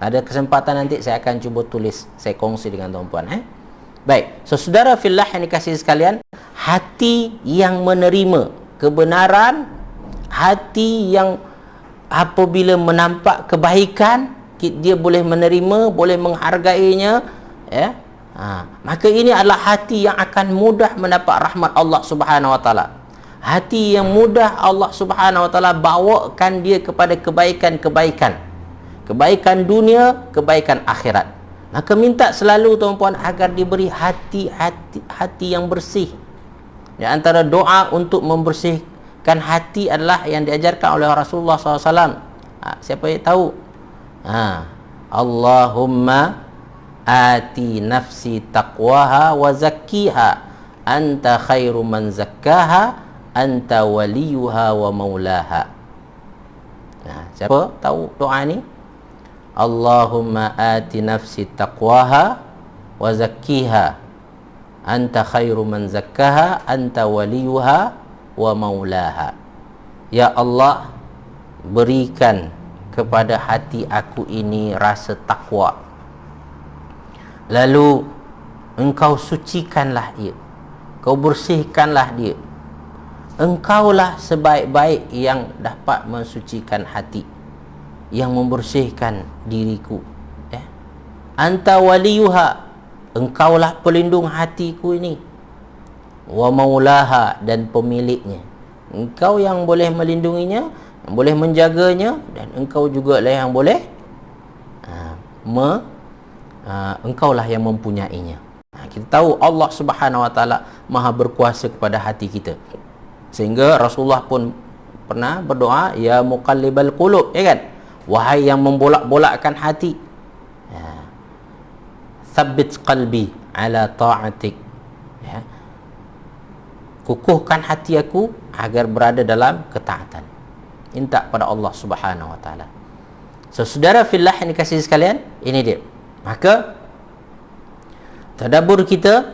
ada kesempatan nanti saya akan cuba tulis, saya kongsi dengan tuan-puan. Baik, so saudara fillah yang dikasihi sekalian, hati yang menerima kebenaran, hati yang apabila menampak kebaikan, dia boleh menerima, boleh menghargainya, ya. Maka ini adalah hati yang akan mudah mendapat rahmat Allah Subhanahu Wa Taala. Hati yang mudah Allah Subhanahu Wa Taala bawakan dia kepada kebaikan-kebaikan, kebaikan dunia, kebaikan akhirat. Maka minta selalu, tuan-puan, agar diberi hati yang bersih. Di antara doa untuk membersihkan hati adalah yang diajarkan oleh Rasulullah SAW. Siapa yang tahu? Allahumma ati nafsi taqwaha wa zakkiha anta khairu man zakkaha anta waliyuha wa maulaha. Siapa tahu doa ni? Allahumma ati nafsi taqwaha wa zakkiha anta khairu man zakkaha anta waliyuha wa maulaha. Ya Allah, berikan kepada hati aku ini rasa takwa, lalu engkau sucikanlah dia, kau bersihkanlah dia, engkaulah sebaik-baik yang dapat mensucikan hati, yang membersihkan diriku. Anta waliyuha, engkaulah pelindung hatiku ini. Wa maulaha, dan pemiliknya. Engkau yang boleh melindunginya, yang boleh menjaganya, dan engkau juga lah yang boleh engkaulah yang mempunyainya. Kita tahu Allah Subhanahu Wa Taala Maha berkuasa kepada hati kita, sehingga Rasulullah pun pernah berdoa, ya muqallibal qulub, ya kan, wahai yang membolak-bolakkan hati, tsabbit qalbi ala ta'atik, ya, kukuhkan hati aku agar berada dalam ketaatan. Minta pada Allah Subhanahu Wa Taala. So, saudara fillah yang dikasihi sekalian, ini dia. Maka tadabbur kita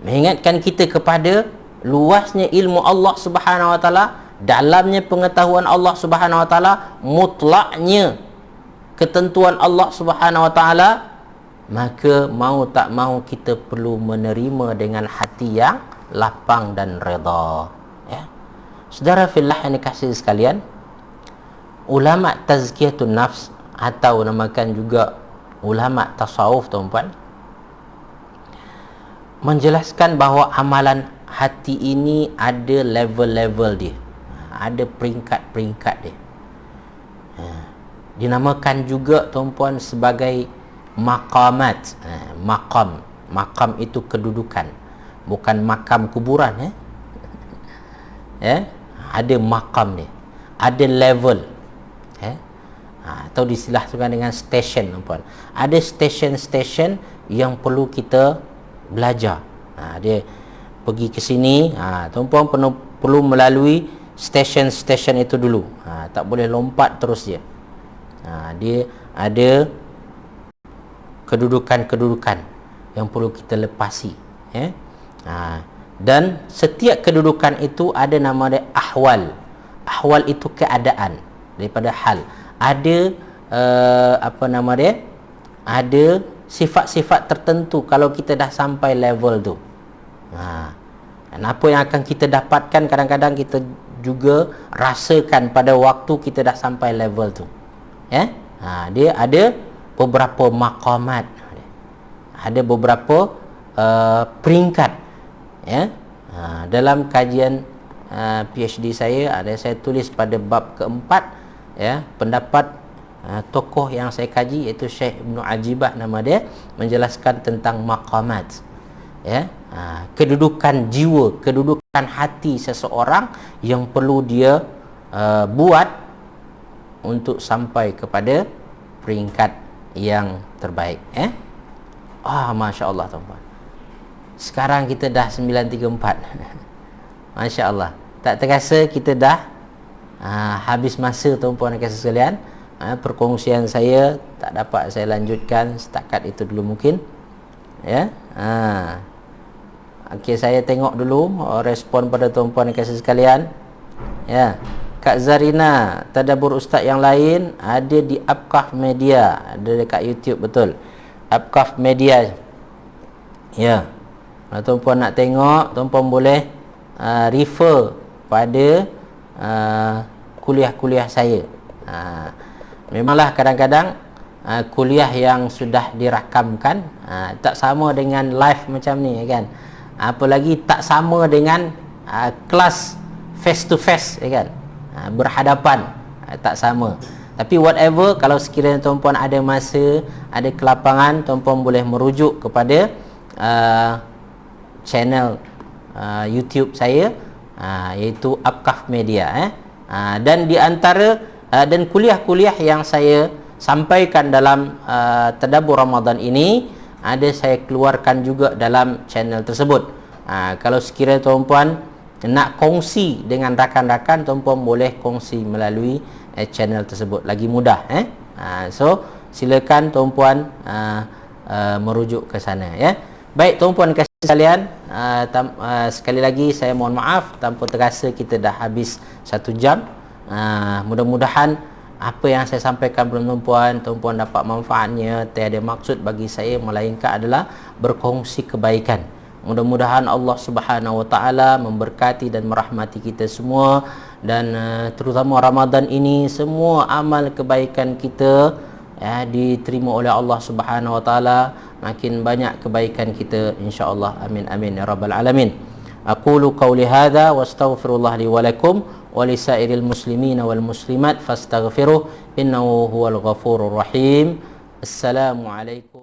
mengingatkan kita kepada luasnya ilmu Allah Subhanahu Wa Taala, dalamnya pengetahuan Allah Subhanahu Wa Taala, mutlaknya ketentuan Allah Subhanahu Wa Taala. Maka mau tak mau kita perlu menerima dengan hati yang lapang dan redha, ya. Saudara fillah yang dikasihi sekalian, ulama tazkiyatun nafs, atau namakan juga ulama tasawuf, tuan-puan, menjelaskan bahawa amalan hati ini ada level-level dia, ada peringkat-peringkat dia. Dinamakan juga, tuan-puan, sebagai maqamat. Maqam itu kedudukan, bukan makam kuburan, ada maqam dia, ada level, atau disilahkan dengan station, tuan-puan. Ada station-station yang perlu kita belajar. Dia pergi ke sini, tuan-puan perlu melalui station-station itu dulu. Tak boleh lompat terus je. Dia ada kedudukan-kedudukan yang perlu kita lepasi, dan setiap kedudukan itu ada nama dia ahwal. Ahwal itu keadaan daripada hal. Ada ada sifat-sifat tertentu kalau kita dah sampai level tu. Dan apa yang akan kita dapatkan, kadang-kadang kita juga rasakan pada waktu kita dah sampai level tu. Dia ada beberapa maqamat, ada beberapa peringkat, dalam kajian PhD saya saya tulis pada bab keempat, pendapat tokoh yang saya kaji, iaitu Syekh Ibnu Ajibah nama dia, menjelaskan tentang maqamat, kedudukan jiwa, kedudukan hati seseorang yang perlu dia buat untuk sampai kepada peringkat yang terbaik. Masya Allah, tuan-tuan. Sekarang kita dah 9.34. Masya Allah. Tak terasa kita dah habis masa, tuan-puan dan kasih sekalian. Perkongsian saya tak dapat saya lanjutkan setakat itu dulu mungkin. Okey, saya tengok dulu respon pada tuan-puan dan kasih sekalian. Kak Zarina, tadabbur ustaz yang lain ada di Apkaf Media, ada dekat YouTube, betul. Apkaf Media. Kalau tuan-puan nak tengok, tuan-puan boleh refer pada kuliah-kuliah saya. Memanglah kadang-kadang kuliah yang sudah dirakamkan tak sama dengan live macam ni, kan. Apalagi tak sama dengan kelas face to face, kan. Berhadapan, tak sama. Tapi whatever, kalau sekiranya tuan-puan ada masa, ada kelapangan, tuan-puan boleh merujuk kepada channel YouTube saya, iaitu Apkaf Media, dan di antara dan kuliah-kuliah yang saya sampaikan dalam tadabbur Ramadan ini ada saya keluarkan juga dalam channel tersebut. Kalau sekiranya tuan-puan nak kongsi dengan rakan-rakan, tuan-puan boleh kongsi melalui channel tersebut, lagi mudah. So silakan tuan-puan merujuk ke sana, ya. Baik tuan-puan kasih sekalian, sekali lagi saya mohon maaf, tanpa terasa kita dah habis 1 jam. Mudah-mudahan apa yang saya sampaikan kepada tuan-puan dapat manfaatnya. Tiada maksud bagi saya melainkan adalah berkongsi kebaikan Mudah-mudahan Allah Subhanahu wa taala memberkati dan merahmati kita semua, dan terutama Ramadan ini semua amal kebaikan kita diterima oleh Allah Subhanahu wa taala, makin banyak kebaikan kita insya-Allah. Amin amin ya rabbal alamin. Aqulu qawli hadza wastaghfirullah li wa lakum wa lisairil muslimin wal muslimat fastaghfiruh innahu huwal ghafurur rahim. Assalamualaikum.